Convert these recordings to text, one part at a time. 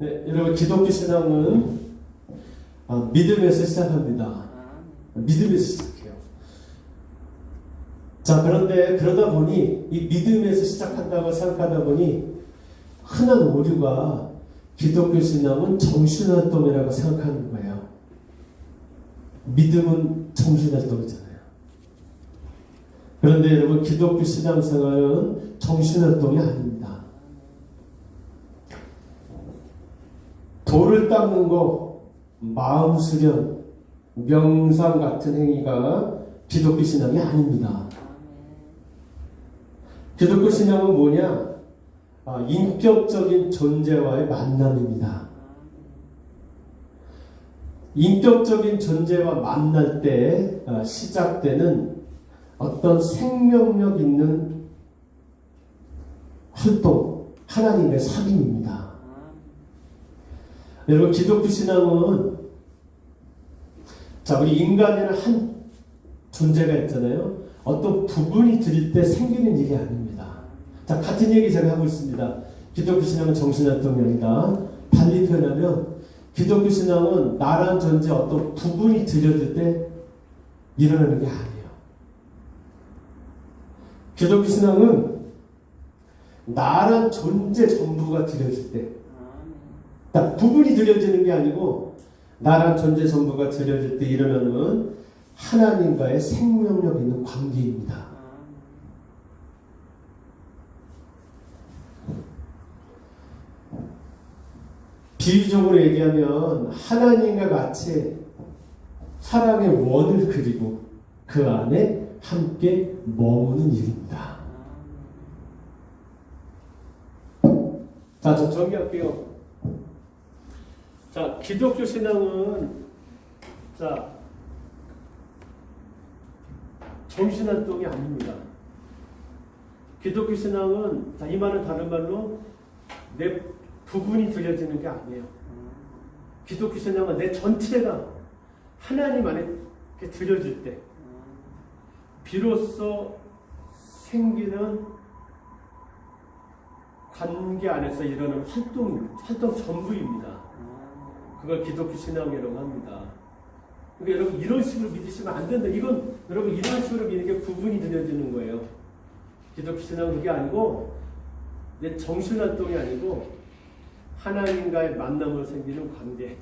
네, 여러분 기독교 신앙은 믿음에서 시작합니다. 믿음에서 시작해요. 자, 그런데 그러다 보니 이 믿음에서 시작한다고 생각하다 보니 흔한 오류가 기독교 신앙은 정신활동이라고 생각하는 거예요. 믿음은 정신활동이잖아요. 그런데 여러분 기독교 신앙생활은 정신활동이 아닙니다. 돌을 닦는 거, 마음 수련, 명상 같은 행위가 기독교 신앙이 아닙니다. 기독교 신앙은 뭐냐? 인격적인 존재와의 만남입니다. 인격적인 존재와 만날 때 시작되는 어떤 생명력 있는 활동, 하나님의 사귐입니다. 여러분 기독교 신앙은 우리 인간에는 한 존재가 있잖아요. 어떤 부분이 들일 때 생기는 일이 아닙니다. 같은 얘기 제가 하고 있습니다. 기독교 신앙은 정신활동이 아니다. 달리 표현하면 기독교 신앙은 나란 존재 어떤 부분이 들여질 때 일어나는 게 아니에요. 기독교 신앙은 나란 존재 전부가 들여질 때, 부분이 들여지는 게 아니고 나란 존재 전부가 들여질 때 일어나는 하나님과의 생명력 있는 관계입니다. 비유적으로 얘기하면 하나님과 같이 사랑의 원을 그리고 그 안에 함께 머무는 일입니다. 자, 저 정리할게요. 자, 기독교 신앙은 정신활동이 아닙니다. 기독교 신앙은 이 말은 다른 말로 내 부분이 들려지는 게 아니에요. 기독교 신앙은 내 전체가 하나님 안에 들려질 때 비로소 생기는 관계 안에서 일어나는 활동 전부입니다. 그걸 기독교 신앙이라고 합니다. 그러니까 여러분 이런 식으로 믿으시면 안 된다. 이건 여러분 이런 식으로 믿는 게 부분이 들려지는 거예요. 기독교 신앙은 그게 아니고 내 정신활동이 아니고 하나님과의 만남으로 생기는 관계.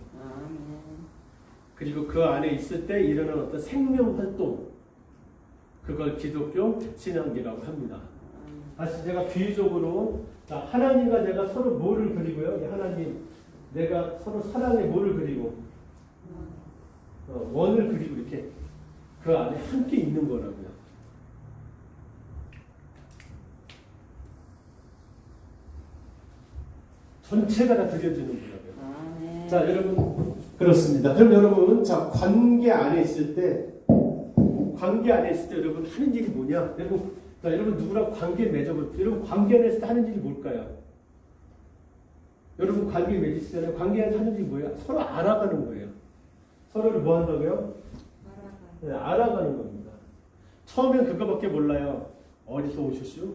그리고 그 안에 있을 때 일어나는 어떤 생명활동. 그걸 기독교 신앙이라고 합니다. 다시 제가 비유적으로 하나님과 내가 서로 뭐를 그리고요. 하나님 내가 서로 사랑의 뭐를 그리고 원을 그리고 이렇게 그 안에 함께 있는 거라고요. 전체가 다 들려지는 거라고요. 네. 자, 여러분 그렇습니다. 그럼 여러분 관계 안에 있을 때 여러분 하는 일이 뭐냐? 여러분 누구랑 관계 맺어볼 때 여러분 관계 안에서 하는 일이 뭘까요? 여러분 관계 맺으시잖아요. 관계 안에서 하는 일이 뭐예요? 서로 알아가는 거예요. 서로를 뭐 한다고요? 네, 알아가는 겁니다. 처음엔 그거밖에 몰라요. 어디서 오셨슈?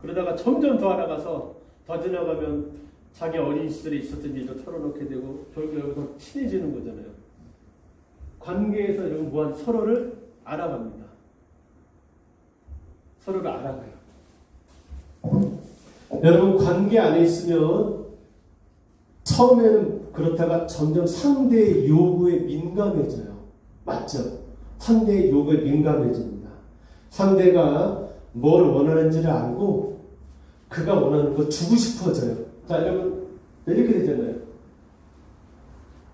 그러다가 점점 더 알아가서 더 지나가면 자기 어린 시절에 있었던 일도 털어놓게 되고 결국 여러분 더 친해지는 거잖아요. 관계에서 여러분 서로를 알아갑니다. 서로를 알아가요. 여러분 관계 안에 있으면 처음에는 그렇다가 점점 상대의 요구에 민감해져요. 맞죠? 상대의 요구에 민감해집니다. 상대가 뭘 원하는지를 알고 그가 원하는 거 주고 싶어져요. 자, 여러분 이렇게 되잖아요.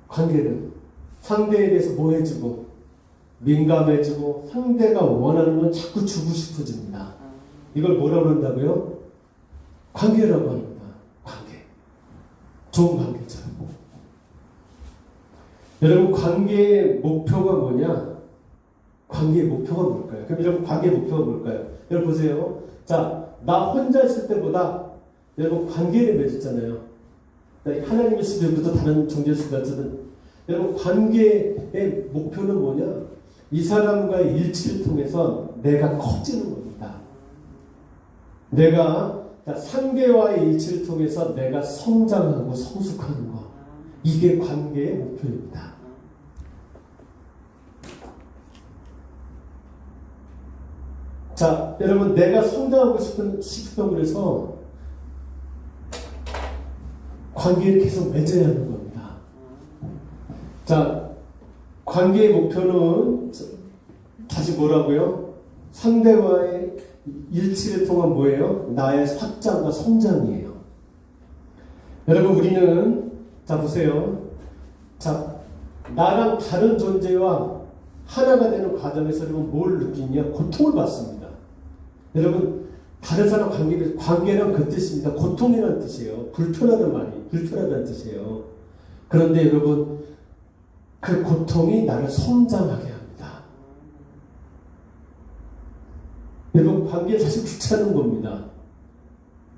관계는 상대에 대해서 뭐 해주고 민감해지고 상대가 원하는 건 자꾸 주고 싶어집니다. 이걸 뭐라고 한다고요? 관계라고 합니다. 관계. 좋은 관계죠. 여러분 관계의 목표가 뭐냐? 관계의 목표가 뭘까요? 그럼 여러분 관계의 목표가 뭘까요? 여러분 보세요. 자, 나 혼자 있을 때보다 여러분 관계를 맺었잖아요. 하나님의 수배부터 다른 종교 수배든 여러분 관계의 목표는 뭐냐? 이 사람과의 일치를 통해서 내가 커지는 겁니다. 내가 자, 상대와의 일치를 통해서 내가 성장하고 성숙하는 것. 이게 관계의 목표입니다. 자, 여러분, 내가 성장하고 싶다고 그래서 관계를 계속 맺어야 하는 겁니다. 자, 관계의 목표는 다시 뭐라고요? 상대와의 일치를 통한 뭐예요? 나의 확장과 성장이에요. 여러분, 우리는 자 보세요. 자, 나랑 다른 존재와 하나가 되는 과정에서 여러분 뭘 느끼냐? 고통을 받습니다. 여러분, 다른 사람 관계란 그 뜻입니다. 고통이라는 뜻이에요. 불편하다는 뜻이에요. 그런데 여러분, 그 고통이 나를 성장하게 합니다. 여러분, 관계 사실 귀찮은 겁니다.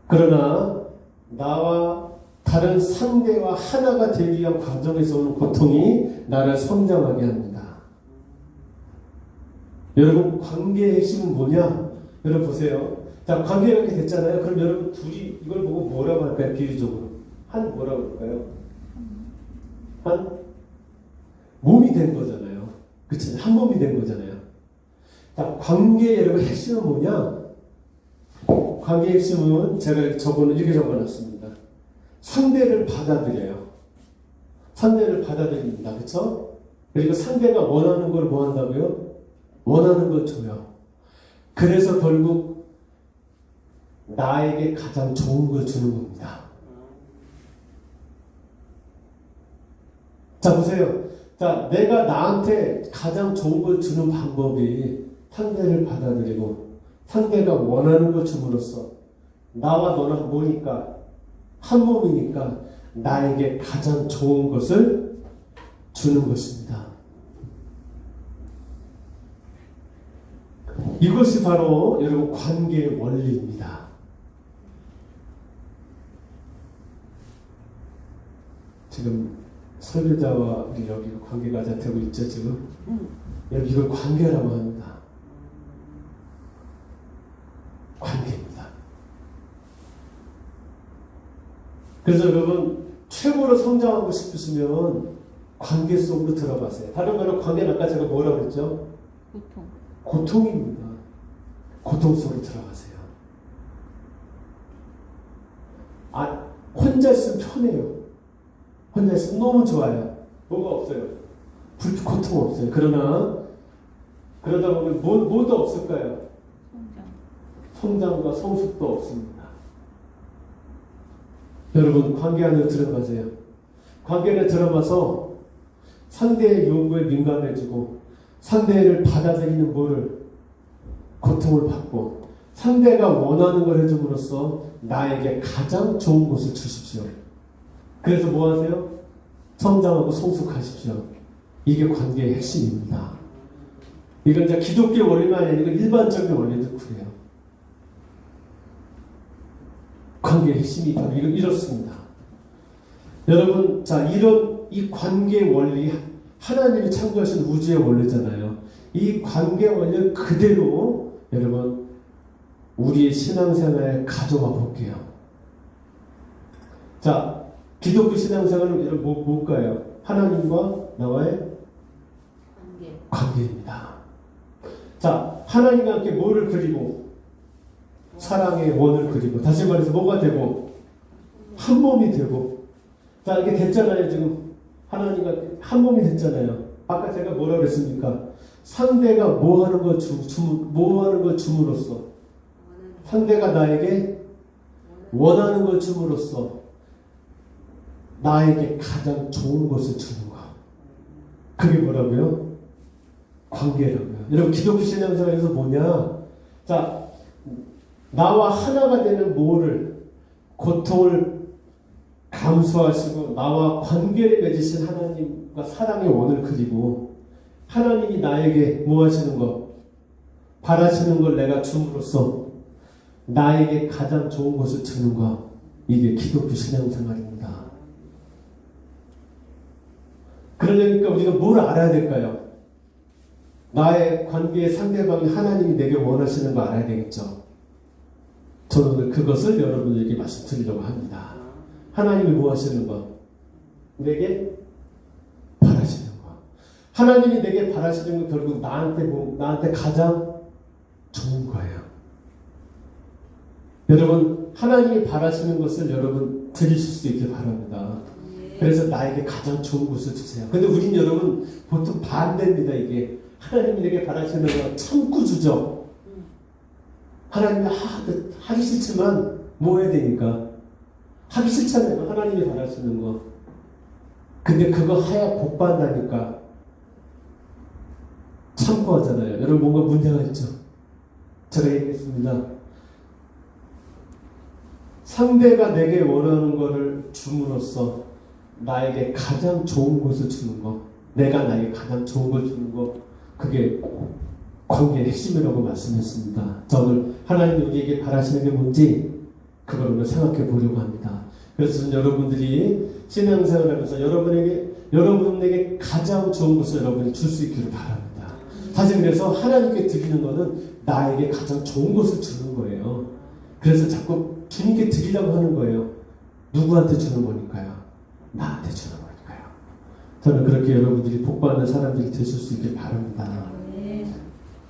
그러나 나와 다른 상대와 하나가 되기 위한 과정에서 오는 고통이 나를 성장하게 합니다. 여러분, 관계의 핵심은 뭐냐? 여러분 보세요. 자, 관계가 이렇게 됐잖아요. 그럼 여러분 둘이 이걸 보고 뭐라고 할까요? 비유적으로. 한 뭐라고 할까요? 한 몸이 된 거잖아요. 그치? 한 몸이 된 거잖아요. 자, 관계의 여러분 핵심은 뭐냐? 관계의 핵심은 제가 이렇게 적어놨습니다. 상대를 받아들여요. 상대를 받아들입니다. 그쵸? 그리고 상대가 원하는 걸 뭐 한다고요? 원하는 걸 줘요. 그래서 결국 나에게 가장 좋은 걸 주는 겁니다. 자, 보세요. 자, 내가 나한테 가장 좋은 걸 주는 방법이 상대를 받아들이고 상대가 원하는 걸 줌으로써 나와 너랑 뭐니까 한 몸이니까 나에게 가장 좋은 것을 주는 것입니다. 이것이 바로 여러분 관계의 원리입니다. 지금 설교자와 우리 여기 관계가 잘 되고 있죠 지금? 여러분 이걸 관계라고 합니다. 관계입니다. 그래서 여러분 최고로 성장하고 싶으시면 관계 속으로 들어가세요. 다른 말로 관계는 아까 제가 뭐라고 그랬죠? 고통입니다. 고통 속으로 들어가세요. 혼자 있으면 편해요. 혼자 있으면 너무 좋아요. 뭐가 없어요. 고통 없어요. 그러다 보면 뭐도 없을까요? 성장과 성숙도 없습니다. 여러분 관계 안에 들어가세요. 관계 안에 들어가서 상대의 요구에 민감해지고 상대를 받아들이는 고통을 받고 상대가 원하는 걸 해줌으로써 나에게 가장 좋은 것을 주십시오. 그래서 뭐 하세요? 성장하고 성숙하십시오. 이게 관계의 핵심입니다. 이건 이제 기독교 원리만 아니고 일반적인 원리도 그래요. 관계의 핵심이 바로 이렇습니다. 여러분, 자, 이 관계의 원리, 하나님이 창조하신 우주의 원리잖아요. 이 관계 원리를 그대로 여러분 우리의 신앙생활에 가져와 볼게요. 자, 기독교 신앙생활은 여러분 뭘까요? 하나님과 나와의 관계입니다. 자, 하나님과 함께 뭐를 그리고 사랑의 원을 그리고 다시 말해서 뭐가 되고 한 몸이 되고 자, 이게 됐잖아요. 지금 하나님과 한 몸이 됐잖아요. 아까 제가 뭐라 그랬습니까? 상대가 뭐 하는 걸 줌으로써 상대가 나에게 원하는 걸 줌으로써 나에게 가장 좋은 것을 주는 거. 그게 뭐라고요? 관계라고요. 여러분 기독교 신앙생활에서 뭐냐? 자, 나와 하나가 되는 고통을 감수하시고 나와 관계를 맺으신 하나님과 사랑의 원을 그리고 하나님이 나에게 뭐 하시는 것? 바라시는 걸 내가 줌으로써 나에게 가장 좋은 것을 주는 것. 이게 기독교 신앙생활입니다. 그러니까 우리가 뭘 알아야 될까요? 나의 관계의 상대방이 하나님이 내게 원하시는 거 알아야 되겠죠. 저는 오늘 그것을 여러분에게 말씀드리려고 합니다. 하나님이 뭐 하시는 거? 내게 바라시는 거. 하나님이 내게 바라시는 건 결국 나한테 가장 좋은 거예요. 여러분, 하나님이 바라시는 것을 여러분 드리실 수 있길 바랍니다. 그래서 나에게 가장 좋은 것을 주세요. 근데 우린 여러분 보통 반대입니다. 이게 하나님이 내게 바라시는 거 참고 주죠. 하나님이 하기 싫지만 뭐 해야 되니까 하기 싫잖아요. 하나님이 바라시는 거. 근데 그거 하야 복 받는다니까 참고 하잖아요. 여러분 뭔가 문제가 있죠. 제가 얘기했습니다. 상대가 내게 원하는 거를 줌으로써 나에게 가장 좋은 것을 주는 거, 내가 나에게 가장 좋은 걸 주는 거, 그게 관계의 핵심이라고 말씀했습니다. 저는 하나님이 우리에게 바라시는 게 뭔지 그걸 오늘 생각해 보려고 합니다. 그래서 여러분들이 신앙생활을 하면서 여러분에게 가장 좋은 것을 여러분이 줄 수 있기를 바랍니다. 사실 그래서 하나님께 드리는 거는 나에게 가장 좋은 것을 주는 거예요. 그래서 자꾸 주님께 드리려고 하는 거예요. 누구한테 주는 거니까요? 나한테 주는 거니까요. 저는 그렇게 여러분들이 복받는 사람들이 되실 수 있길 바랍니다.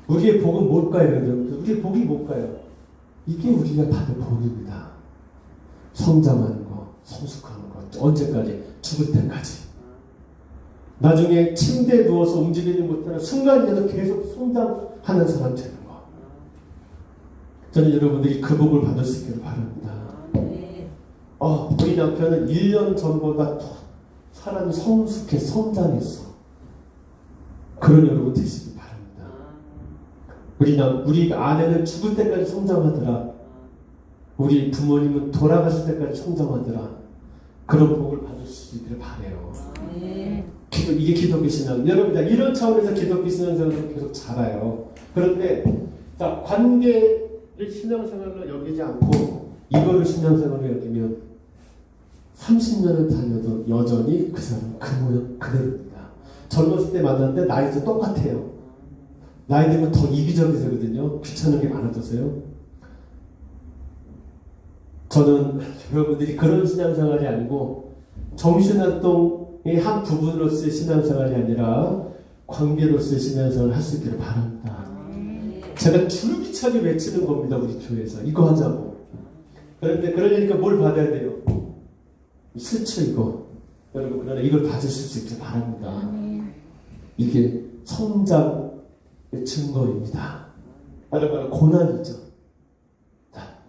우리의 복은 뭘까요, 여러분? 우리의 복이 뭘까요? 이게 우리가 받은 복입니다. 성장하는 거, 성숙하는 거, 언제까지? 죽을 때까지. 나중에 침대에 누워서 움직이지 못하는 순간이라도 계속 성장하는 사람 되는 거. 저는 여러분들이 그 복을 받을 수 있기를 바랍니다. 우리 남편은 1년 전보다 더 사람이 성숙해 성장했어. 그런 여러분 되시길 바랍니다. 우리 아내는 죽을 때까지 성장하더라. 우리 부모님은 돌아가실 때까지 성장하더라. 그런 복을 받을 수 있기를 바라요. 이게 기독교 신앙. 여러분, 이런 차원에서 기독교 신앙생활은 계속 자라요. 그런데 자, 관계를 신앙생활로 여기지 않고 이거를 신앙생활로 여기면 30년을 다녀도 여전히 그 사람 그 모양 그대로입니다. 젊었을 때 만났는데 나이도 똑같아요. 나이 들면 더 이기적이거든요. 귀찮은 게 많아져서요. 저는 여러분들이 그런 신앙생활이 아니고 정신활동의 한 부분으로서의 신앙생활이 아니라 관계로서의 신앙생활을 할 수 있기를 바랍니다. 제가 줄기차게 외치는 겁니다. 우리 교회에서 이거 하자고. 그런데 그러니까 뭘 받아야 돼요? 싫죠 이거. 여러분 그러나 이걸 받으실 수 있길 바랍니다. 이게 성장의 증거입니다. 바로 고난이죠.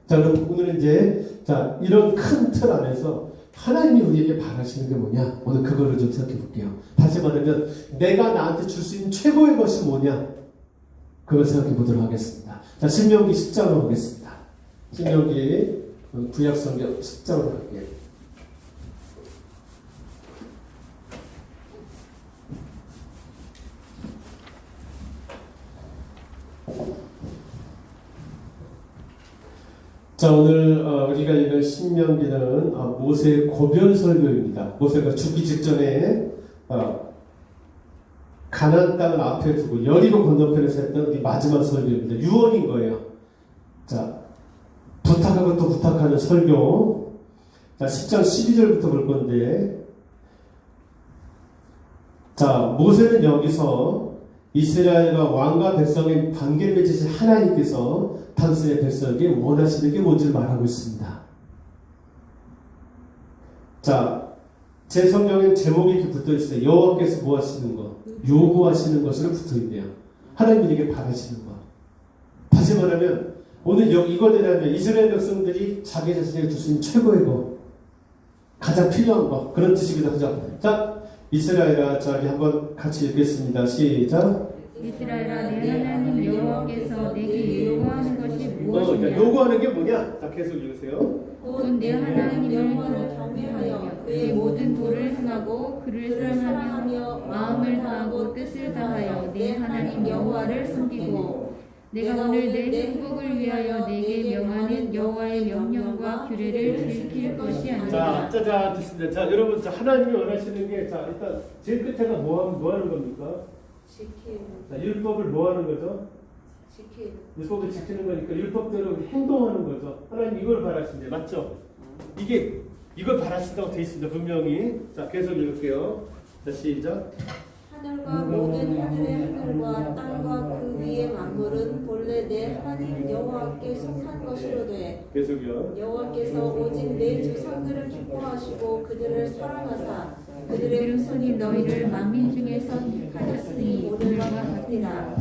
자, 그럼 오늘 이제 이런 큰 틀 안에서 하나님이 우리에게 바라시는 게 뭐냐? 오늘 그거를 좀 생각해 볼게요. 다시 말하면 내가 나한테 줄 수 있는 최고의 것이 뭐냐? 그걸 생각해 보도록 하겠습니다. 자, 신명기 10장으로 보겠습니다. 신명기 구약성경 10장으로 갈게요. 자, 오늘 우리가 읽은 신명기는 모세의 고별 설교입니다. 모세가 죽기 직전에 가나안 땅을 앞에 두고 여리고 건너편에서 했던 우리 마지막 설교입니다. 유언인 거예요. 자, 부탁하고 또 부탁하는 설교. 자, 10장 12절부터 볼 건데, 자, 모세는 여기서 이스라엘과 왕과 백성의 관계를 맺으신 하나님께서 당신의 백성에게 원하시는 게 뭔지를 말하고 있습니다. 자, 제 성경엔 제목이 이렇게 붙어 있어요. 여호와께서 뭐 하시는 거? 요구하시는 것으로 붙어 있네요. 하나님에게 바라시는 거. 다시 말하면 오늘 이거대로 이스라엘 백성들이 자기 자신에게 줄 수 있는 최고의 거, 가장 필요한 거, 그런 뜻이기도 하죠. 자, 이스라엘아, 저기 한번 같이 읽겠습니다. 시작. 이스라엘아, 내 하나님 여호와께서 내게 요구하는 것이 무엇이냐? 그러니까 요구하는 게 뭐냐? 자, 계속 읽으세요. 곧 내 하나님을 경외하여 그의 모든 도를 행하고 그를 사랑하며 마음을 다하고 뜻을 다하여 내 하나님 여호와를 섬기고 내가 오늘 내 행복을 위하여 내게 명하는 여호와의 명령과 규례를 지킬 것이 아니라. 자, 됐습니다. 자, 여러분, 하나님이 원하시는 게, 자, 일단 제일 끝에가 뭐 하는 겁니까? 자, 율법을 뭐 하는 거죠? 율법을 지키는 거니까 율법대로 행동하는 거죠. 하나님 이걸 바라신대. 맞죠? 이걸 바라신다고 돼 있습니다. 분명히. 자, 계속 읽을게요. 자, 시작. 하늘과 모든 하늘의 하늘과 땅과 그 위의 만물은 본래 내 하나님 여호와께 속한 것이로되 계속요. 여호와께서 오직 내 조상들을 기뻐하시고 그들을 사랑하사 그들의 후손이 너희를 만민 중에서 택하셨으니 오늘과 같으라.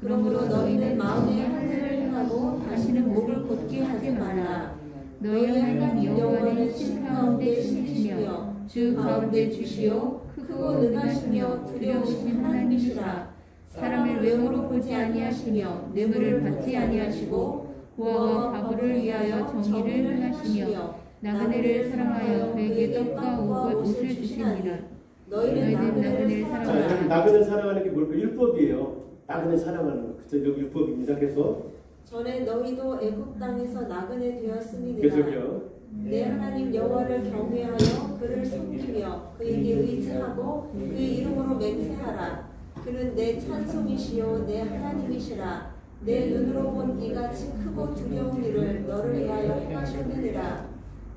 그러므로 너희는 마음에 하늘을 행하고 다시는 목을 곧게 하지 말라. 너희 하나님 여호와는 신 가운데 신이시며 주 가운데 주시오 크고 능하시며 두려우신 하나님이시라. 사람을 외모로 보지 아니하시며 뇌물을 받지 아니하시고 고아와 과부를 위하여 정의를 행하시며 나그네를 사랑하여 그에게 떡과 옷을 주시니라. 너희는 나그네를 자, 여러분 사랑하라. 나그네 사랑하는 게 뭘까? 율법이에요. 나그네 사랑하는 거. 그쵸? 여기 율법입니다. 계속. 전에 너희도 애굽 땅에서 나그네 되었음이니라. 계속요. 내 하나님 여호와를 경외하여 그를 섬기며 그에게 의지하고 그의 이름으로 맹세하라. 그는 내 찬송이시요 내 하나님이시라. 내 눈으로 본 이같이 크고 두려운 일을 너를 위하여 행하셨느니라.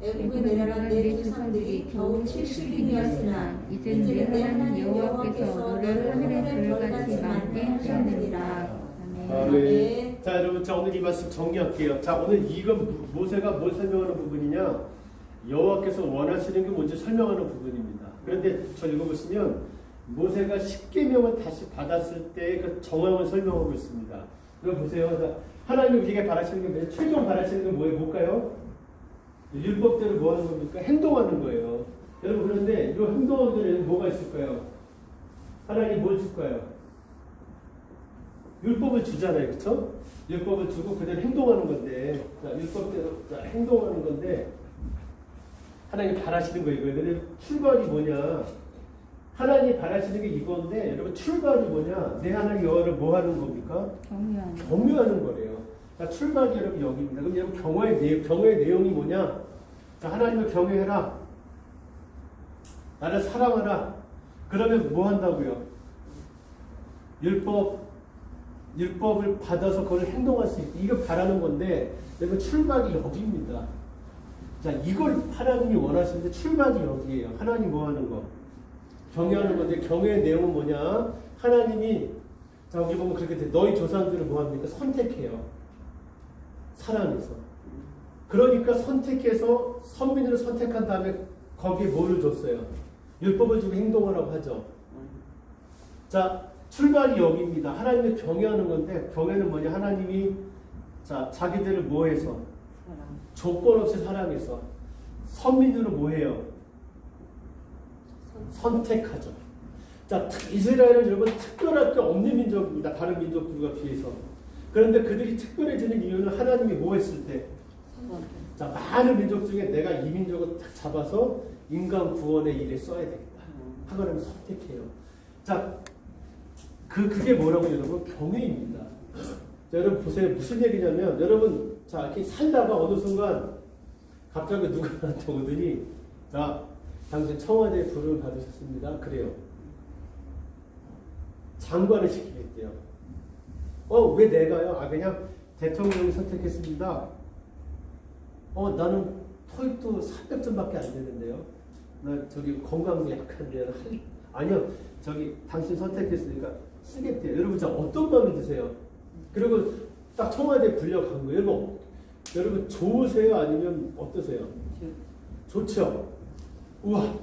애굽에 내려간 내 조상들이 겨우 70인이었으나 이젠 내 하나님 여호와께서 너를 하늘의 별같이 많게 하셨느니라. 아멘. 네. 자, 여러분, 자, 오늘 이 말씀 정리할게요. 자, 오늘 이건 모세가 뭘 설명하는 부분이냐? 여호와께서 원하시는 게 뭔지 설명하는 부분입니다. 그런데 저 읽어보시면 모세가 10계명을 다시 받았을 때 그 정황을 설명하고 있습니다. 여러분 보세요. 자, 하나님이 우리에게 바라시는 게 뭐예요? 최종 바라시는 게 뭐예요? 뭘까요? 율법대로 뭐 하는 겁니까? 행동하는 거예요. 여러분, 그런데 이 행동하는 데는 뭐가 있을까요? 하나님 뭘 줄까요? 율법을 주잖아요. 그렇죠? 율법을 주고 그대로 행동하는 건데, 자, 율법대로 행동하는 건데 하나님 바라시는 거예요. 근데 출발이 뭐냐? 하나님 바라시는 게 이건데, 여러분 출발이 뭐냐? 내 하나님 여호와를 뭐 하는 겁니까? 경외하는 거래요. 자, 출발이 여러분 여기입니다. 그럼 여러분 경외의 내용이 뭐냐? 자, 하나님을 경외해라. 나를 사랑하라. 그러면 뭐 한다고요? 율법을 받아서 그걸 행동할 수 있게, 이거 바라는 건데, 여러분 출발이 여기입니다. 자, 이걸 하나님이 원하시는데 출발이 여기예요. 하나님 뭐 하는 거? 경외하는 건데, 경외의 내용은 뭐냐? 하나님이, 자, 여기 보면 그렇게 돼. 너희 조상들을 뭐 합니까? 선택해요. 사랑해서. 그러니까 선택해서 선민으로 선택한 다음에 거기에 뭐를 줬어요? 율법을 주고 행동하라고 하죠. 자, 출발이 여기입니다. 하나님을 경외하는 건데, 경외는 뭐냐? 하나님이 자, 자기들을 뭐 해서? 조건 없이 사랑해서 선민으로 뭐 해요? 선택하죠. 자, 이스라엘은 여러분 특별할 게 없는 민족입니다. 다른 민족들과 비해서. 그런데 그들이 특별해지는 이유는 하나님이 뭐 했을 때? 자, 많은 민족 중에 내가 이 민족을 딱 잡아서 인간 구원의 일에 써야 되겠다. 하나님을 선택해요. 자, 그게 뭐라고 여러분? 경외입니다. 자, 여러분 보세요. 무슨 얘기냐면, 여러분, 자, 이렇게 살다가 어느 순간 갑자기 누가 나한테 오더니, 자, 당신 청와대에 부름을 받으셨습니다. 그래요. 장관을 시키겠대요. 왜 내가요? 그냥 대통령이 선택했습니다. 나는 토익도 300점밖에 안 되는데요. 나 저기 건강도 약한데. 아니요. 저기 당신 선택했으니까 쓰겠대요. 여러분, 자, 어떤 마음이 드세요? 그리고 딱 청와대에 불려간 거예요. 여러분, 좋으세요? 아니면 어떠세요? 좋죠? 우와,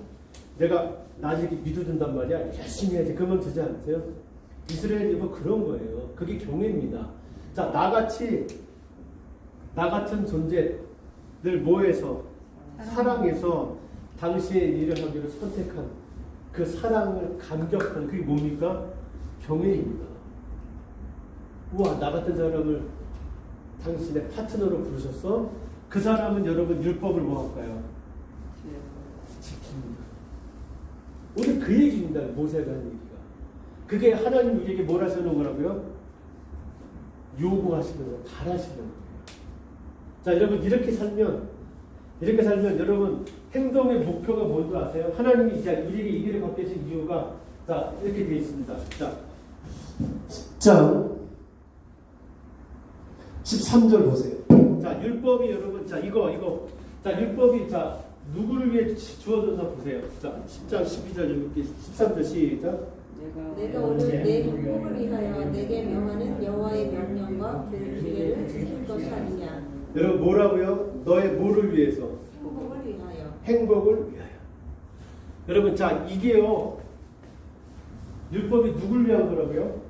내가 나중에 믿어준단 말이야. 열심히 해야지. 그러면 되지 않으세요? 이스라엘이 뭐 그런 거예요. 그게 경외입니다. 자, 나 같은 존재를 뭐해서? 사랑해서 당신의 일을 하기를 선택한 그 사랑을 감격한 그게 뭡니까? 경외입니다. 우와, 나 같은 사람을 당신의 파트너로 부르셨어? 그 사람은 여러분 율법을 뭐 할까요? 지킵니다. 오늘 그 얘기입니다. 모세가 한 얘기가. 그게 하나님 우리에게 뭘 하시는 거라고요? 요구하시는 거예요. 바라시는 거예요. 자, 여러분 이렇게 살면 여러분 행동의 목표가 뭔지 아세요? 하나님이 이제 우리에게 이 길을 걷게 하신 이유가 자, 이렇게 되어 있습니다. 자, 10장 13절 보세요. 자, 율법이 여러분, 자, 자, 율법이, 자, 누구를 위해 주어져서 보세요. 자, 10장 12절 읽을게. 13절 시작. 내가 오늘 내 행복을 위하여 내게 명하는 여호와의 명령과 그 규례를 지킬 것이 아니냐. 여러분, 뭐라고요? 너의 뭐를 위해서? 행복을 위하여. 행복을 위하여. 여러분, 자, 이게요, 율법이 누구를 위한 거라고요?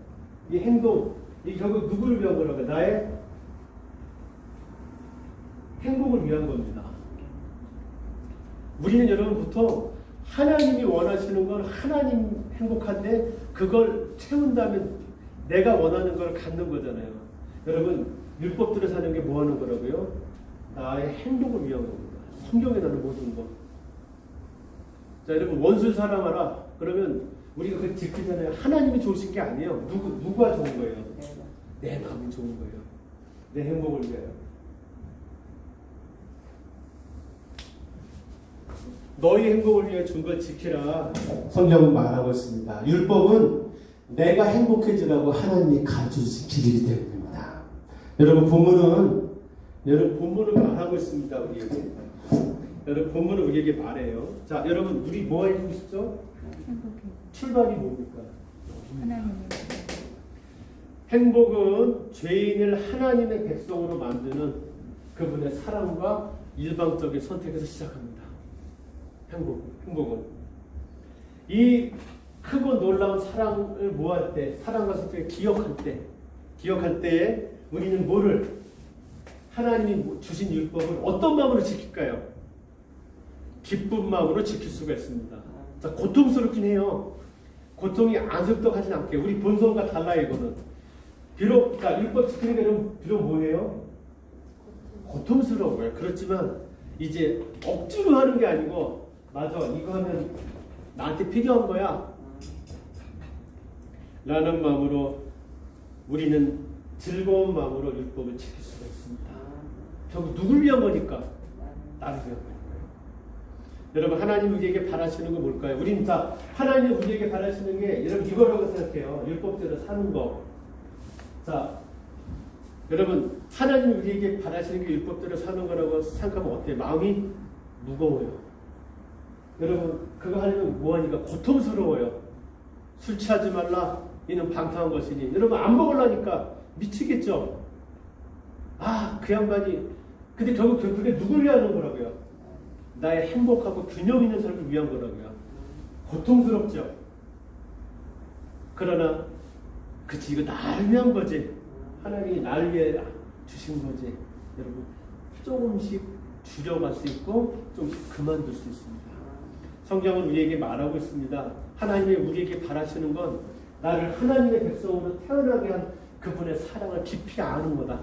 이 행동, 이 결국 누구를 위한 거라고요? 나의 행복을 위한 겁니다. 우리는 여러분 보통 하나님이 원하시는 건 하나님 행복한데 그걸 채운다면 내가 원하는 걸 갖는 거잖아요. 여러분, 율법대로 사는 게 뭐 하는 거라고요? 나의 행복을 위한 겁니다. 성경에 나는 모든 것. 자, 여러분, 원수 사랑하라. 그러면 우리가 그 지키잖아요. 하나님이 좋으신 게 아니에요. 누가 좋은 거예요? 내 마음이 좋은 거예요. 내 행복을 위하여. 너희 행복을 위해 준 걸 지키라. 성경은 말하고 있습니다. 율법은 내가 행복해지라고 하나님이 가르쳐주신 길이기 때문입니다. 여러분, 본문은 말하고 있습니다. 우리에게. 여러분, 본문은 우리에게 말해요. 자, 여러분, 우리 뭐 해주고 싶죠? 행복해. 출발이 뭡니까? 하나님의 행복은 죄인을 하나님의 백성으로 만드는 그분의 사랑과 일방적인 선택에서 시작합니다. 행복은 이 크고 놀라운 사랑을 모할 때, 사랑과 선택을 기억할 때에 우리는 뭐를, 하나님이 주신 율법을 어떤 마음으로 지킬까요? 기쁜 마음으로 지킬 수가 있습니다. 자, 고통스럽긴 해요. 고통이 안습덕하진 않게 우리 본성과 달라요. 이거는 비록, 자, 율법 지키는 게 비록 뭐예요? 고통스러워요. 그렇지만 이제 억지로 하는 게 아니고, 맞아, 이거 하면 나한테 필요한 거야 라는 마음으로 우리는 즐거운 마음으로 율법을 지킬 수가 있습니다. 결국 누굴 위한 거니까? 나를 위한 거예요. 여러분, 하나님 우리에게 바라시는 건 뭘까요? 우린 다 하나님 우리에게 바라시는 게 여러분 이거라고 생각해요. 율법대로 사는 거. 자, 여러분, 하나님 우리에게 바라시는 게 율법대로 사는 거라고 생각하면 어때요? 마음이 무거워요. 여러분, 그거 하려면 뭐하니까 고통스러워요. 술 취하지 말라, 이는 방탕한 것이니. 여러분, 안 먹으려니까 미치겠죠? 아, 그 양반이. 근데 결국 그게 누굴 위하는 거라고요? 나의 행복하고 균형 있는 삶을 위한 거라고요. 고통스럽죠? 그러나 그치, 이거 나를 위한 거지. 하나님이 나를 위해 주신 거지. 여러분, 조금씩 줄여갈 수 있고 조금씩 그만둘 수 있습니다. 성경은 우리에게 말하고 있습니다. 하나님이 우리에게 바라시는 건 나를 하나님의 백성으로 태어나게 한 그분의 사랑을 깊이 아는 거다.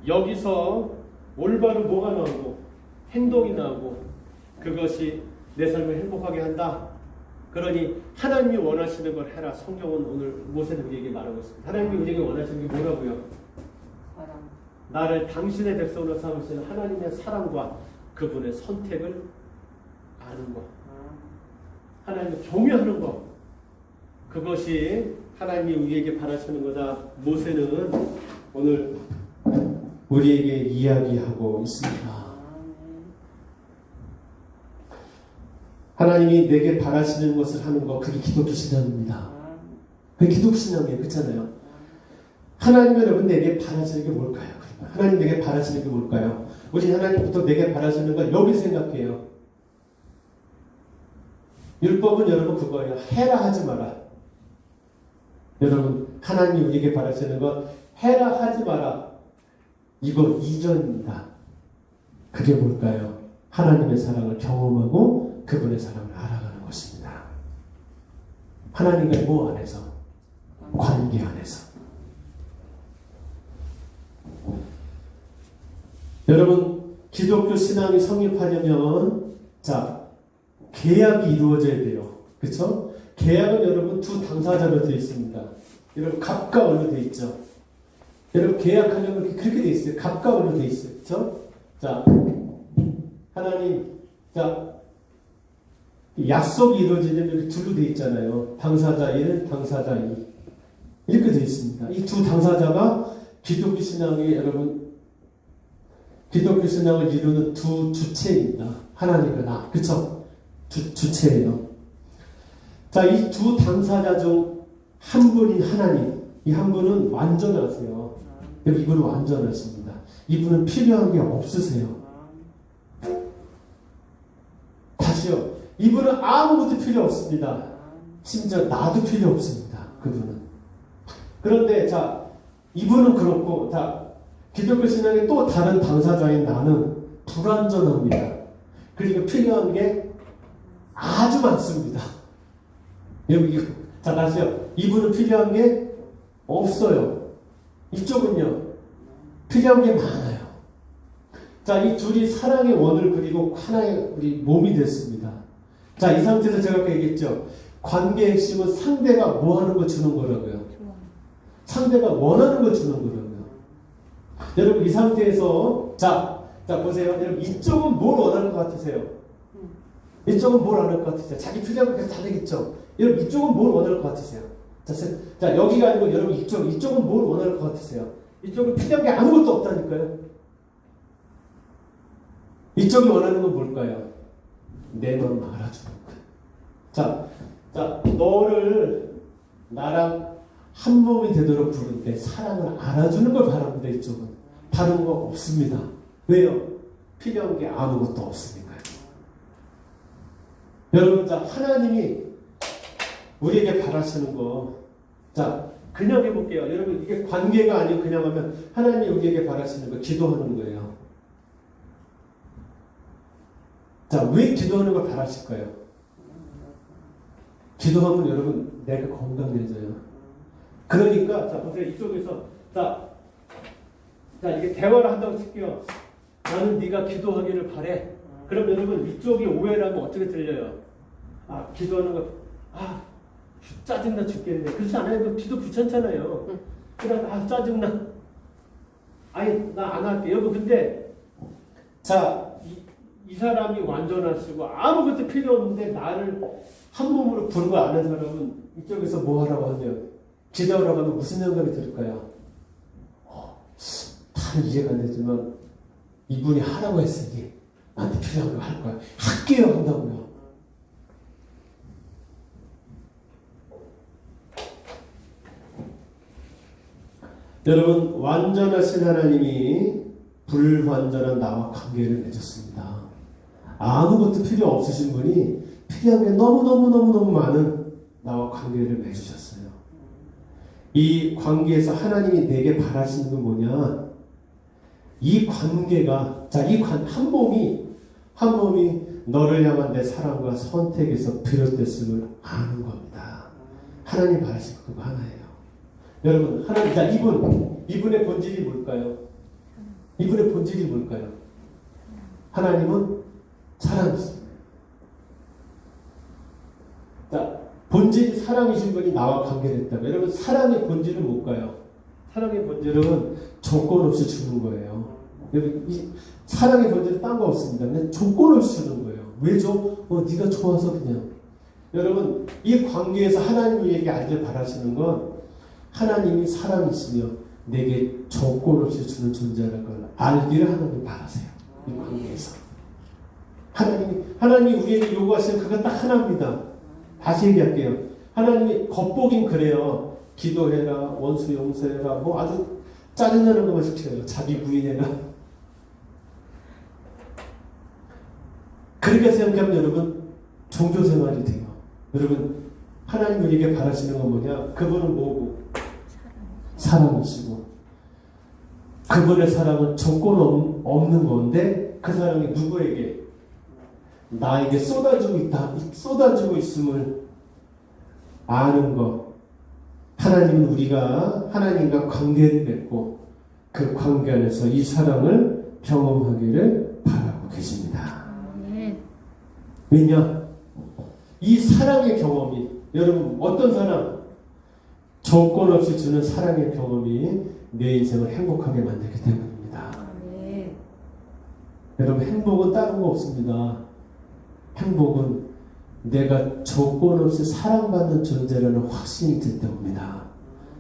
여기서 올바로 뭐가 나오고 행동이 나오고 그것이 내 삶을 행복하게 한다. 그러니 하나님이 원하시는 걸 해라. 성경은 오늘 모세는 우리에게 말하고 있습니다. 하나님이 우리에게 원하시는 게 뭐라고요? 사랑. 나를 당신의 백성으로 삼으시는 하나님의 사랑과 그분의 선택을 아는 것, 하나님을 경외하는 것, 그것이 하나님이 우리에게 바라시는 거다. 모세는 오늘 우리에게 이야기하고 있습니다. 하나님이 내게 바라시는 것을 하는 것, 그게 기독교 신앙입니다. 그게 기독교 신앙이에요. 그렇잖아요. 하나님 여러분 내게 바라시는 게 뭘까요? 하나님 내게 바라시는 게 뭘까요? 우리 하나님부터 내게 바라시는 걸 여기 생각해요. 율법은 여러분 그거예요. 해라 하지 마라. 여러분, 하나님이 우리에게 바라시는 건 해라 하지 마라. 이거 이전입니다. 그게 뭘까요? 하나님의 사랑을 경험하고 그분의 사랑을 알아가는 것입니다. 하나님과의 뭐 안에서? 관계 안에서. 여러분, 기독교 신앙이 성립하려면 자, 계약이 이루어져야 돼요. 그렇죠? 계약은 여러분 두 당사자로 되어 있습니다. 여러분, 갑과 을로 되어 있죠. 여러분, 계약하려면 그렇게 되어 있어요. 갑과 을로 되어 있어요. 그렇죠? 자, 하나님, 자, 약속이 이루어지려면 둘로 되어 있잖아요. 당사자 1, 당사자 2. 이렇게 되어 있습니다. 이 두 당사자가 기독교 신앙이 여러분 기독교 신앙을 이루는 두 주체입니다. 하나님과 나. 그쵸? 주체예요. 자, 이 두 당사자 중 한 분인 하나님. 이 한 분은 완전하세요. 이분은 완전하십니다. 이분은 필요한 게 없으세요. 다시요. 이분은 아무것도 필요 없습니다. 심지어 나도 필요 없습니다. 그분은. 그런데 자, 이분은 그렇고 자, 기독교 신앙의 또 다른 당사자인 나는 불완전합니다. 그리고 필요한 게 아주 많습니다. 여기 자, 다시요. 이분은 필요한 게 없어요. 이쪽은요. 필요한 게 많아요. 자, 이 둘이 사랑의 원을 그리고 하나의 우리 몸이 됐습니다. 자, 이 상태에서 제가 아까 얘기했죠. 관계의 핵심은 상대가 뭐 하는 거 주는 거라고요. 상대가 원하는 거 주는 거라고요. 여러분, 이 상태에서 자 보세요. 여러분, 이쪽은 뭘 원하는 것 같으세요? 이쪽은 뭘 원할 것 같으세요? 자기 필요한 거 계속 다 되겠죠. 여러분, 이쪽은 뭘 원할 것 같으세요? 자, 여기가 아니고 여러분 이쪽은 뭘 원할 것 같으세요? 이쪽은 필요한 게 아무것도 없다니까요. 이쪽이 원하는 건 뭘까요? 내 마음 알아주는 거예요. 자, 너를 나랑 한 몸이 되도록 부른데 사랑을 알아주는 걸 바랍니다. 이쪽은 다른 거 없습니다. 왜요? 필요한 게 아무것도 없으니까요. 여러분, 자, 하나님이 우리에게 바라시는 거, 자, 그냥 해볼게요. 여러분, 이게 관계가 아니고 그냥 하면 하나님이 우리에게 바라시는 거 기도하는 거예요. 자, 왜 기도하는 걸 바라실까요? 기도하면 여러분 내가 건강해져요. 그러니까 자, 보세요. 이쪽에서 자 이게 대화를 한다고 칠게요. 나는 네가 기도하기를 바래. 그럼 여러분 이쪽이 오해를 하면 어떻게 들려요? 아, 기도하는 거 짜증나 죽겠네. 그렇지 않아요? 기도 귀찮잖아요. 그냥 짜증나. 아니, 나 안 할게. 여러분, 근데 자, 이 사람이 완전하시고 아무것도 필요 없는데 나를 한 몸으로 부르고 아는 사람은 이쪽에서 뭐 하라고 하면 기도하라고 하면 무슨 생각이 들을까요? 다 이해가 안 되지만 이분이 하라고 했으니 나한테 필요한 거 할 거야. 할게요 한다고요. 여러분, 완전하신 하나님이 불완전한 나와 관계를 맺었습니다. 아무것도 필요 없으신 분이 필요한 게 너무너무 많은 나와 관계를 맺으셨어요. 이 관계에서 하나님이 내게 바라시는 건 뭐냐? 이 관계가, 자, 한 몸이 너를 향한 내 사랑과 선택에서 비롯됐음을 아는 겁니다. 하나님 바라시는 거 그거 하나예요. 여러분, 하나님, 자, 이분의 본질이 뭘까요? 이분의 본질이 뭘까요? 하나님은 사랑이십니다. 자, 본질이 사랑이신 분이 나와 관계를 했다고. 여러분, 사랑의 본질은 뭘까요? 사랑의 본질은 조건 없이 주는 거예요. 여러분, 이 사랑의 본질은 딴 거 없습니다. 그냥 조건 없이 주는 거예요. 왜 줘? 네가 좋아서 그냥. 여러분, 이 관계에서 하나님이 우리에게 알길 바라시는 건 하나님이 사랑이시며 내게 조건 없이 주는 존재라는 걸 알기를 하나님 바라세요. 이 관계에서. 하나님이 우리에게 요구하시는 그건 딱 하나입니다. 다시 얘기할게요. 하나님이 겉보긴 그래요. 기도해라, 원수 용서해라, 뭐 아주 짜증나는 것만 시켜요. 자기 부인해라. 그렇게 생각하면 여러분 종교생활이 돼요. 여러분, 하나님 우리에게 바라시는 건 뭐냐? 그분은 뭐고? 사랑이시고, 그분의 사랑은 조건 없는 건데 그 사랑이 누구에게? 나에게 쏟아지고 있음을 아는 것. 하나님은 우리가 하나님과 관계를 맺고 그 관계 안에서 이 사랑을 경험하기를 바라고 계십니다. 왜냐? 이 사랑의 경험이, 여러분, 어떤 사랑? 조건 없이 주는 사랑의 경험이 내 인생을 행복하게 만들기 때문입니다. 여러분, 행복은 다른 거 없습니다. 행복은 내가 조건 없이 사랑받는 존재라는 확신이 들 때 옵니다.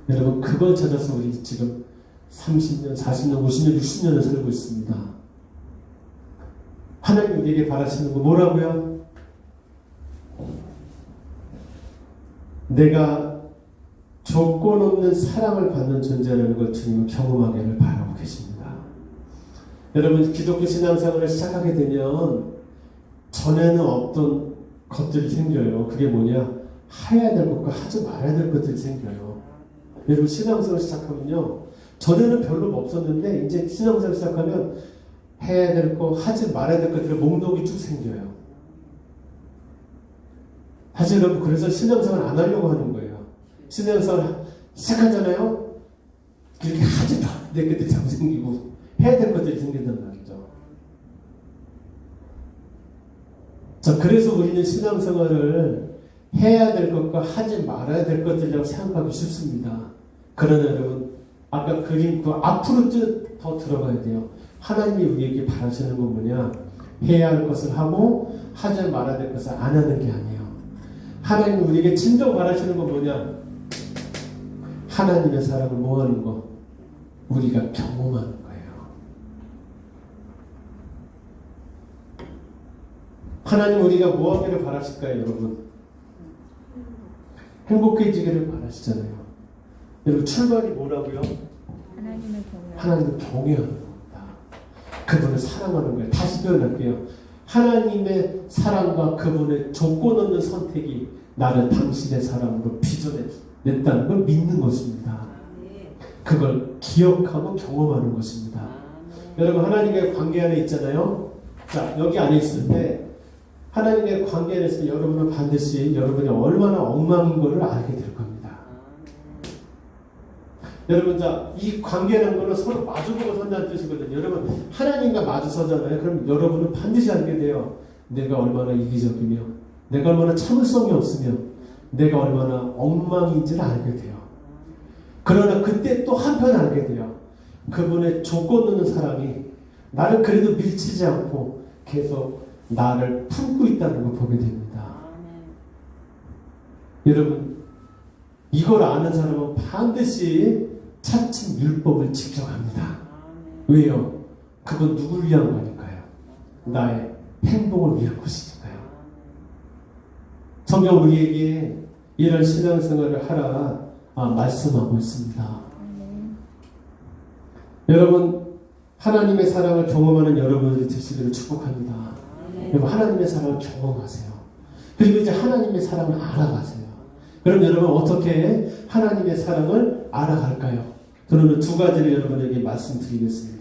여러분 그걸 찾아서 우리 지금 30년, 40년, 50년, 60년을 살고 있습니다. 하나님 우리에게 바라시는 거 뭐라고요? 내가 조건 없는 사랑을 받는 존재라는 걸 주님은 경험하기를 바라고 계십니다. 여러분 기독교 신앙생활을 시작하게 되면 전에는 없던 것들이 생겨요. 그게 뭐냐? 해야 될 것과 하지 말아야 될 것들이 생겨요. 여러분 신앙생활 시작하면요. 전에는 별로 없었는데 이제 신앙생활 시작하면 해야 될 거, 하지 말아야 될 것들의 목록이 쭉 생겨요. 사실 여러분 그래서 신앙생활 안 하려고 하는 거예요. 신앙생활 시작하잖아요. 이렇게 하지 말아야 될 것들이 자꾸 생기고 해야 될 것들이 생긴단 말이죠. 자, 그래서 우리는 신앙생활을 해야 될 것과 하지 말아야 될 것들이라고 생각하기 쉽습니다. 그러나 여러분 아까 그림 그 앞으로 더 들어가야 돼요. 하나님이 우리에게 바라시는 건 뭐냐? 해야 할 것을 하고 하지 말아야 될 것을 안 하는 게 아니에요. 하나님이 우리에게 진정 바라시는 건 뭐냐? 하나님의 사랑을 뭐 하는 거? 우리가 경험하는 거예요. 하나님 우리가 뭐 하기를 바라실까요, 여러분? 행복해지기를 바라시잖아요. 여러분 출발이 뭐라고요? 하나님을 경외하는 겁니다. 그분을 사랑하는 거예요. 다시 표현할게요. 하나님의 사랑과 그분의 조건 없는 선택이 나를 당신의 사랑으로 빚어냈다는 걸 믿는 것입니다. 그걸 기억하고 경험하는 것입니다. 여러분 하나님의 관계 안에 있잖아요. 자, 여기 안에 있을 때 하나님의 관계 안에 있을 때 여러분은 반드시 여러분이 얼마나 엉망인 것을 알게 될 겁니다. 여러분, 자, 이 관계라는 거는 서로 마주보고 선다는 뜻이거든요. 여러분, 하나님과 마주서잖아요. 그럼 여러분은 반드시 알게 돼요. 내가 얼마나 이기적이며, 내가 얼마나 참을성이 없으며, 내가 얼마나 엉망인지를 알게 돼요. 그러나 그때 또 한편 알게 돼요. 그분의 조건 없는 사랑이 나를 그래도 밀치지 않고 계속 나를 품고 있다는 걸 보게 됩니다. 여러분, 이걸 아는 사람은 반드시 차츰 율법을 지켜갑니다. 왜요? 그건 누굴 위한 거니까요. 나의 행복을 위한 것이니까요. 성경 우리에게 이런 신앙생활을 하라 말씀하고 있습니다. 여러분 하나님의 사랑을 경험하는 여러분들이 되시기를 축복합니다. 여러분 하나님의 사랑을 경험하세요. 그리고 이제 하나님의 사랑을 알아가세요. 그럼 여러분 어떻게 하나님의 사랑을 알아갈까요? 그러면 두 가지를 여러분에게 말씀드리겠습니다.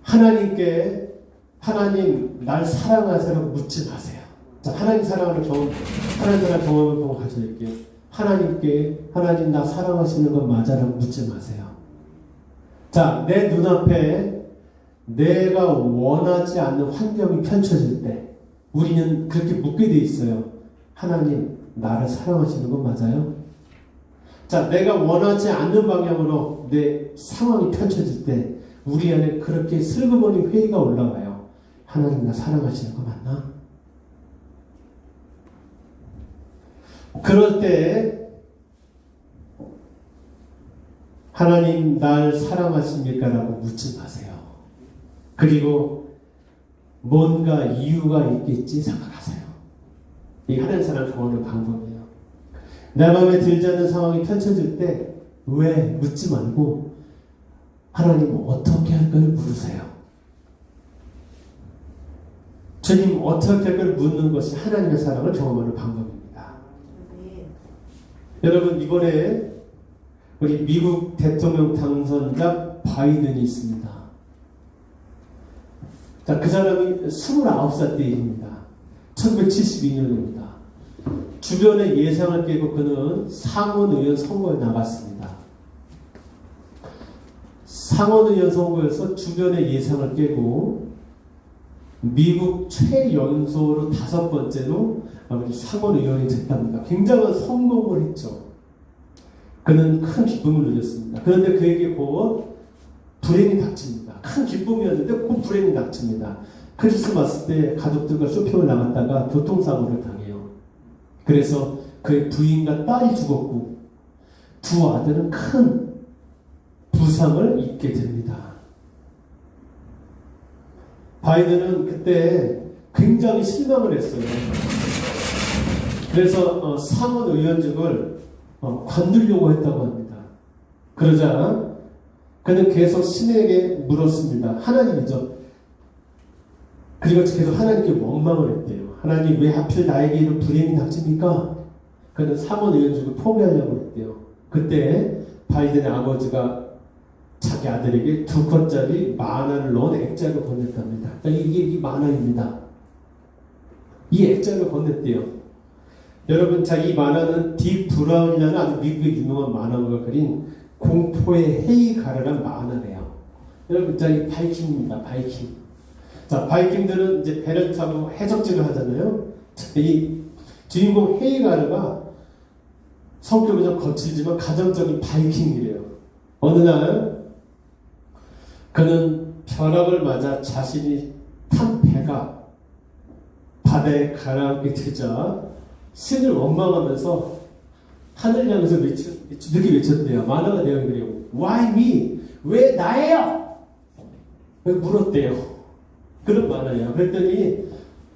하나님께 하나님 날 사랑하세요 묻지 마세요. 자, 하나님 사랑을 경험을 보고 가져올게요. 하나님께 하나님 나 사랑하시는 건 맞아라고 묻지 마세요. 자, 내 눈앞에 내가 원하지 않는 환경이 펼쳐질 때 우리는 그렇게 묻게 돼 있어요. 하나님 나를 사랑하시는 건 맞아요? 자, 내가 원하지 않는 방향으로 내 상황이 펼쳐질 때 우리 안에 그렇게 슬그머니 회의가 올라와요. 하나님 나 사랑하시는 거 맞나? 그럴 때 하나님 날 사랑하십니까? 라고 묻지 마세요. 그리고 뭔가 이유가 있겠지 생각하세요. 이 하나님 사랑을 경험하는 방법이에요. 내 마음에 들지 않는 상황이 펼쳐질 때 왜 묻지 말고 하나님 어떻게 할까를 물으세요. 주님 어떻게 할까를 묻는 것이 하나님의 사랑을 경험하는 방법입니다. 여러분 이번에 우리 미국 대통령 당선자 바이든이 있습니다. 자, 그 사람이 29살 때 일입니다. 1972년입니다. 주변의 예상을 깨고 그는 상원의원 선거에 나갔습니다. 상원의원 선거에서 주변의 예상을 깨고 미국 최연소로 5번째로 상원의원이 됐답니다. 굉장한 성공을 했죠. 그는 큰 기쁨을 누렸습니다. 그런데 그에게 곧 불행이 닥칩니다. 큰 기쁨이었는데 곧 불행이 닥칩니다. 크리스마스 때 가족들과 쇼핑을 나갔다가 교통사고를 당해요. 그래서 그의 부인과 딸이 죽었고 두 아들은 큰 부상을 입게 됩니다. 바이든은 그때 굉장히 실망을 했어요. 그래서 상원 의원직을 관두려고 했다고 합니다. 그러자 그는 계속 신에게 물었습니다. 하나님이죠. 그리고 계속 하나님께 원망을 했대요. 하나님 왜 하필 나에게 이런 불행이 닥칩니까? 그는 상원 의원직을 포기하려고 했대요. 그때 바이든의 아버지가 자기 아들에게 2컷짜리 만화를 넣은 액자를 건넸답니다. 이게 만화입니다. 이 액자를 건넸대요. 여러분, 이 만화는 딕 브라운이라는 아주 미국의 유명한 만화가가 그린 공포의 헤이가르란 만화래요. 여러분, 이 바이킹입니다. 바이킹. 바이킹들은 이제 배를 타고 해적질을 하잖아요. 이 주인공 헤이가르가 성격이 좀 거칠지만 가정적인 바이킹이래요. 어느 날 그는 벼락을 맞아 자신이 탄 배가 바다에 가라앉게 되자 신을 원망하면서 하늘을 향해서 이렇게 외쳤대요. 만화가 내용 그래요. Why me? 왜 나예요? 왜 물었대요. 그런 만화예요. 그랬더니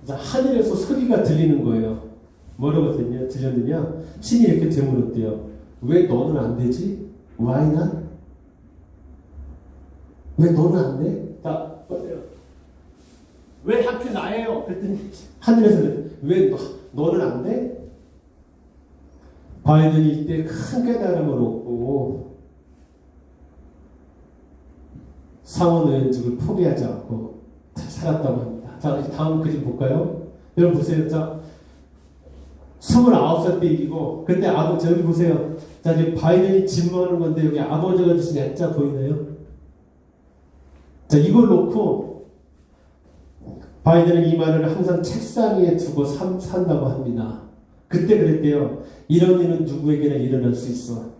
하늘에서 소리가 들리는 거예요. 뭐라고 들렸느냐? 신이 이렇게 되물었대요. 왜 너는 안 되지? Why not? 왜 너는 안 돼? 보세요. 왜 하필 나예요? 그랬더니 하늘에서 왜 너는 안 돼? 바이든이 이때 큰 깨달음을 얻고 상원 의원직을 포기하지 않고 살았다고 합니다. 다음 그림 볼까요? 여러분 보세요. 29살 때 이기고 그때 저기 보세요. 지금 바이든이 진모하는 건데 여기 아버지가 주신 액자 보이나요? 이걸 놓고 바이든은 이 말을 항상 책상 위에 두고 산다고 합니다. 그때 그랬대요. 이런 일은 누구에게나 일어날 수 있어.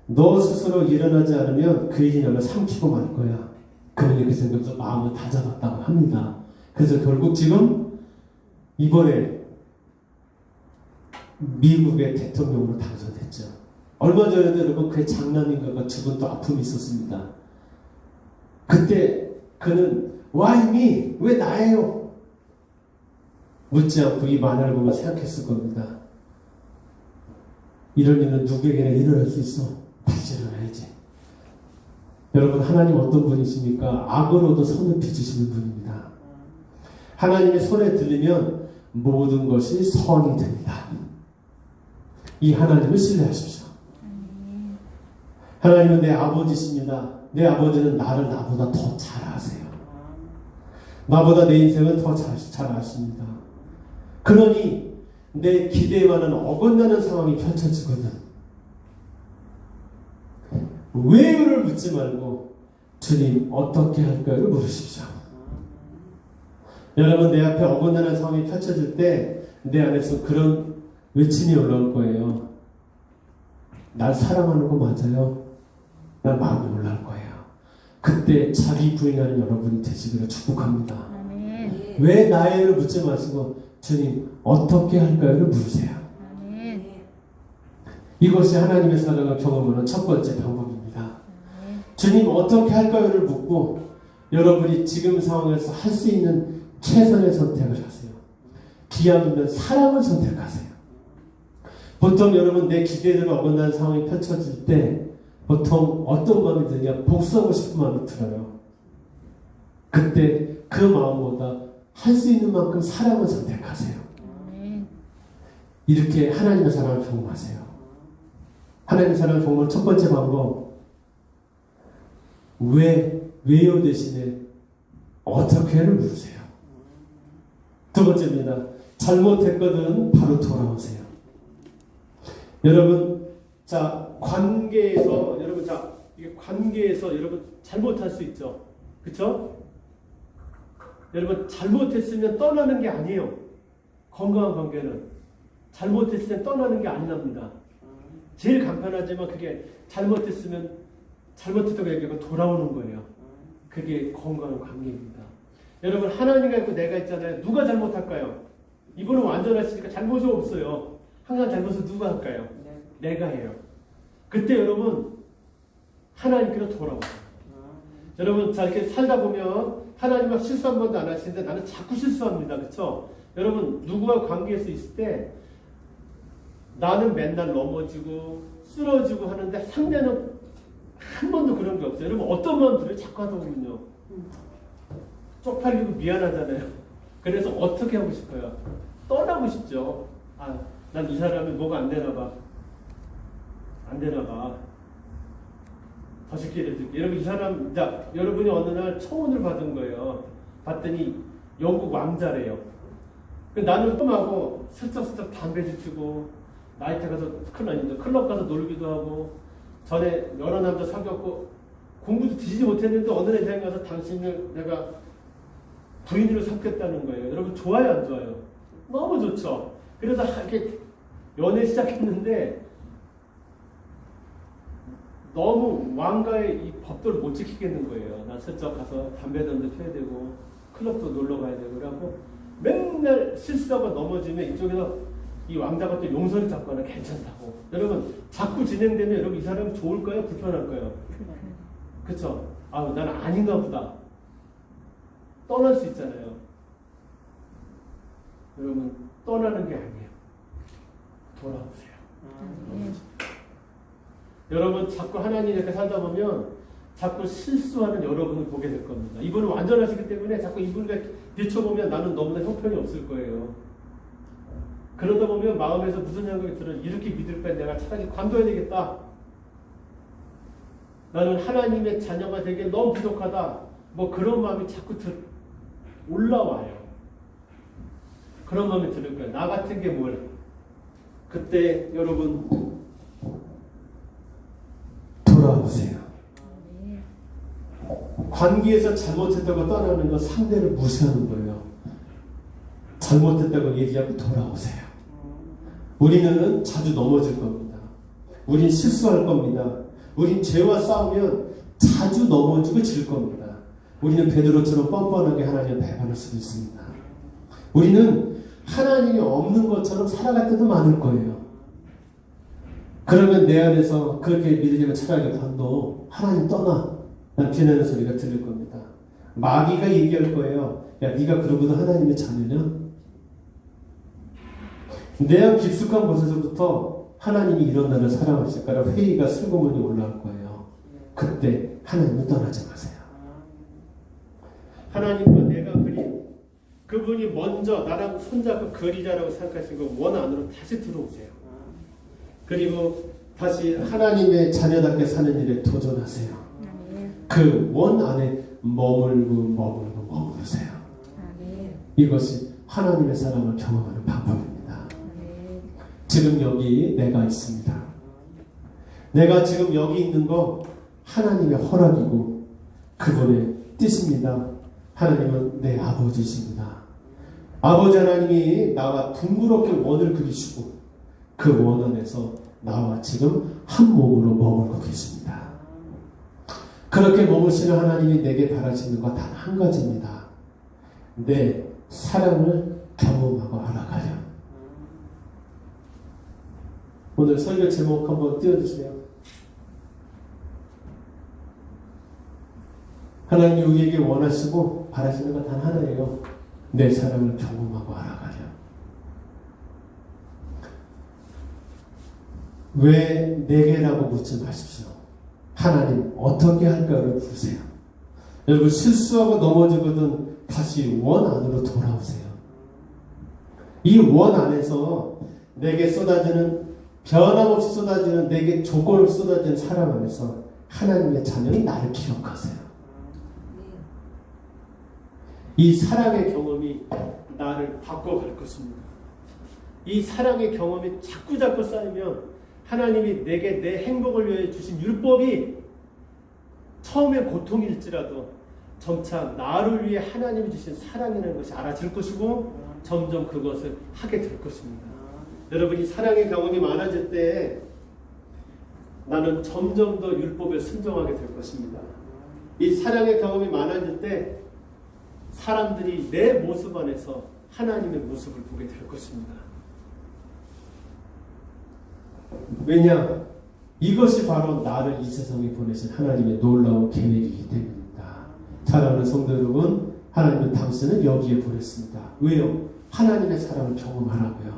너 스스로 일어나지 않으면 그 일이 너를 삼키고 말 거야. 그런 이렇게 생각해서 마음을 다잡았다고 합니다. 그래서 결국 지금 이번에 미국의 대통령으로 당선됐죠. 얼마 전에도 여러분 그의 장남인가가 죽은 또 아픔이 있었습니다. 그때 그는 Why me? 왜 나예요? 묻지 않고 이 만화를 보고 생각했을 겁니다. 이런 일은 누구에게나 일어날 수 있어. 다시 일어나야지. 여러분, 하나님 어떤 분이십니까? 악으로도 손을 펴주시는 분입니다. 하나님의 손에 들리면 모든 것이 선이 됩니다. 이 하나님을 신뢰하십시오. 하나님은 내 아버지십니다. 내 아버지는 나를 나보다 더 잘 아세요. 나보다 내 인생을 더 잘 아십니다. 그러니 내 기대와는 어긋나는 상황이 펼쳐지거든. 왜요를 묻지 말고 주님 어떻게 할까요를 물으십시오. 여러분, 내 앞에 어긋나는 상황이 펼쳐질 때 내 안에서 그런 외침이 올라올 거예요. 날 사랑하는 거 맞아요? 난 마음이 올라올 거예요. 그때 자기 부인하는 여러분이 되시기를 축복합니다. 아멘. 왜 나예요를 묻지 마시고 주님 어떻게 할까요를 물으세요. 아멘. 이것이 하나님의 사랑을 경험하는 첫 번째 방법입니다. 아멘. 주님 어떻게 할까요를 묻고 여러분이 지금 상황에서 할 수 있는 최선의 선택을 하세요. 기왕이면 사랑을 선택하세요. 보통 여러분 내 기대대로 어긋난 상황이 펼쳐질 때 보통 어떤 마음이 드냐? 복수하고 싶은 마음이 들어요. 그때 그 마음보다 할 수 있는 만큼 사랑을 선택하세요. 이렇게 하나님의 사랑을 경험하세요. 하나님의 사랑을 경험하는 첫 번째 방법, 왜요 대신에 어떻게를 물으세요. 두 번째입니다. 잘못했거든 바로 돌아오세요. 여러분, 관계에서 이게 관계에서 여러분 잘못할 수 있죠. 그렇죠? 여러분 잘못했으면 떠나는 게 아니에요. 건강한 관계는 잘못했으면 떠나는 게 아니랍니다. 제일 간편하지만 그게 잘못했으면 잘못했다고 얘기하고 돌아오는 거예요. 그게 건강한 관계입니다. 여러분, 하나님과 있고 내가 있잖아요. 누가 잘못할까요? 이분은 완전하시니까 잘못이 없어요. 항상 잘못을 누가 할까요? 내가 해요. 그때 여러분 하나님께로 돌아오세요. 여러분 자 이렇게 살다 보면 하나님과 실수 한 번도 안 하시는데 나는 자꾸 실수합니다. 그렇죠? 여러분 누구와 관계에서 있을 때 나는 맨날 넘어지고 쓰러지고 하는데 상대는 한 번도 그런 게 없어요. 여러분 어떤 마음들을 자꾸 하다 보면요 쪽팔리고 미안하잖아요. 그래서 어떻게 하고 싶어요? 떠나고 싶죠. 아, 난 이 사람이 뭐가 안 되나 봐. 안 되나 봐. 더 쉽게 해줄게. 여러분 이 사람, 자, 여러분이 어느 날 청혼을 받은 거예요. 봤더니 영국 왕자래요. 나는 꿈하고 슬쩍슬쩍 담배 지치고 나이트 가서 클럽 가서 놀기도 하고 전에 여러 남자 사귀었고 공부도 뒤지지 못했는데 어느 날 여행 가서 당신을 내가 부인으로 삼겠다는 거예요. 여러분 좋아요 안 좋아요? 너무 좋죠. 그래서 이렇게 연애 시작했는데 너무 왕가의 이 법도를 못 지키겠는 거예요. 난 슬쩍 가서 담배도 한대 펴야 되고 클럽도 놀러 가야 되고 그러고 맨날 실수하고 넘어지면 이쪽에서 이 왕자가 또 용서를 잡거나 괜찮다고. 여러분 자꾸 진행되면 여러분 이 사람이 좋을까요? 불편할까요? 그쵸? 아, 난 아닌가 보다. 떠날 수 있잖아요. 여러분 떠나는 게 아니에요. 돌아오세요. 여러분 자꾸 하나님 이렇게 살다 보면 자꾸 실수하는 여러분을 보게 될 겁니다. 이분은 완전하시기 때문에 자꾸 이분을 비춰보면 나는 너무나 형편이 없을 거예요. 그러다 보면 마음에서 무슨 생각이 들어요? 이렇게 믿을 바에 내가 차라리 관둬야 되겠다. 나는 하나님의 자녀가 되기에 너무 부족하다. 뭐 그런 마음이 자꾸 올라와요. 그런 마음이 들을 거예요. 나 같은 게 뭘? 그때 여러분 돌아오세요. 관계에서 잘못했다고 떠나는 건 상대를 무시하는 거예요. 잘못했다고 얘기하고 돌아오세요. 우리는 자주 넘어질 겁니다. 우린 실수할 겁니다. 우린 죄와 싸우면 자주 넘어지고 질 겁니다. 우리는 베드로처럼 뻔뻔하게 하나님을 배반할 수도 있습니다. 우리는 하나님이 없는 것처럼 살아갈 때도 많을 거예요. 그러면 내 안에서 그렇게 믿으려면 차라리 관둬. 하나님 떠나. 난 비난의 소리가 들릴 겁니다. 마귀가 얘기할 거예요. 야, 네가 그러고도 하나님의 자녀냐? 내 깊숙한 곳에서부터 하나님이 이런 나를 사랑하실까라 회의가 슬그머니 올라올 거예요. 그때 하나님을 떠나지 마세요. 하나님과 내가 그린 그분이 먼저 나랑 손잡고 그리자라고 생각하신 그 원 안으로 다시 들어오세요. 그리고 다시 하나님의 자녀답게 사는 일에 도전하세요. 그 원 안에 머무르세요. 이것이 하나님의 사랑을 경험하는 방법입니다. 지금 여기 내가 있습니다. 내가 지금 여기 있는 거 하나님의 허락이고 그분의 뜻입니다. 하나님은 내 아버지십니다. 아버지 하나님이 나와 둥그렇게 원을 그리시고 그 원 안에서 나와 지금 한 몸으로 머물고 계십니다. 그렇게 머무시는 하나님이 내게 바라시는 것 단 한 가지입니다. 내 사랑을 경험하고 알아가려. 오늘 설교 제목 한번 띄워주세요. 하나님이 우리에게 원하시고 바라시는 것 단 하나예요. 내 사랑을 경험하고 알아가려. 왜 내게라고 묻지 마십시오. 하나님 어떻게 할까를 부르세요. 여러분 실수하고 넘어지거든 다시 원 안으로 돌아오세요. 이 원 안에서 내게 쏟아지는 변함없이 쏟아지는 내게 조건 없이 쏟아지는 사랑 안에서 하나님의 자녀이 나를 기억하세요. 이 사랑의 경험이 나를 바꿔갈 것입니다. 이 사랑의 경험이 자꾸 쌓이면 하나님이 내게 내 행복을 위해 주신 율법이 처음에 고통일지라도 점차 나를 위해 하나님이 주신 사랑이라는 것이 알아질 것이고 점점 그것을 하게 될 것입니다. 여러분이 사랑의 경험이 많아질 때 나는 점점 더 율법에 순종하게 될 것입니다. 이 사랑의 경험이 많아질 때 사람들이 내 모습 안에서 하나님의 모습을 보게 될 것입니다. 왜냐? 이것이 바로 나를 이 세상에 보내신 하나님의 놀라운 계획이기 때문입니다. 사랑하는 성도 여러분, 하나님은 당신을 여기에 보냈습니다. 왜요? 하나님의 사랑을 경험하라고요.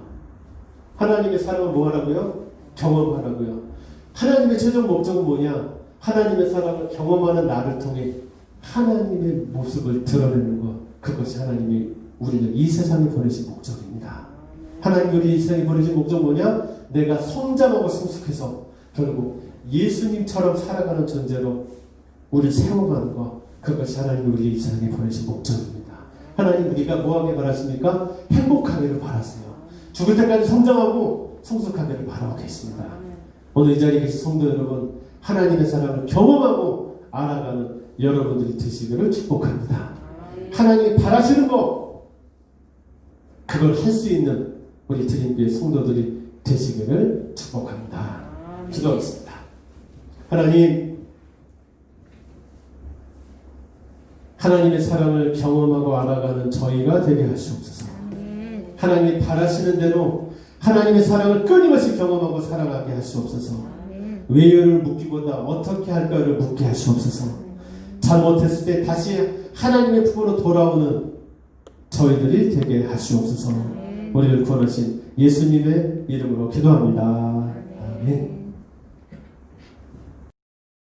하나님의 사랑을 뭐 하라고요? 경험하라고요. 하나님의 최종 목적은 뭐냐? 하나님의 사랑을 경험하는 나를 통해 하나님의 모습을 드러내는 것. 그것이 하나님이 우리를 이 세상에 보내신 목적입니다. 하나님이 우리 이 세상에 보내신 목적은 뭐냐? 내가 성장하고 성숙해서 결국 예수님처럼 살아가는 존재로 우리를 세워가는 것. 그것이 하나님이 우리 이 세상에 보내신 목적입니다. 하나님 우리가 뭐하길 바라십니까? 행복하기를 바라세요. 죽을 때까지 성장하고 성숙하기를 바라고 계십니다. 오늘 이 자리에 계신 성도 여러분, 하나님의 사랑을 경험하고 알아가는 여러분들이 되시기를 축복합니다. 하나님이 바라시는 것, 그걸 할 수 있는 우리 드림교회 성도들이 되시기를 축복합니다. 기도하겠습니다. 하나님의 사랑을 경험하고 알아가는 저희가 되게 하시옵소서. 하나님이 바라시는 대로 하나님의 사랑을 끊임없이 경험하고 살아가게 하시옵소서. 왜요를 묻기보다 어떻게 할까를 묻게 하시옵소서. 잘못했을 때 다시 하나님의 품으로 돌아오는 저희들이 되게 하시옵소서. 우리를 구원하신 예수님의 이름으로 기도합니다. 아멘.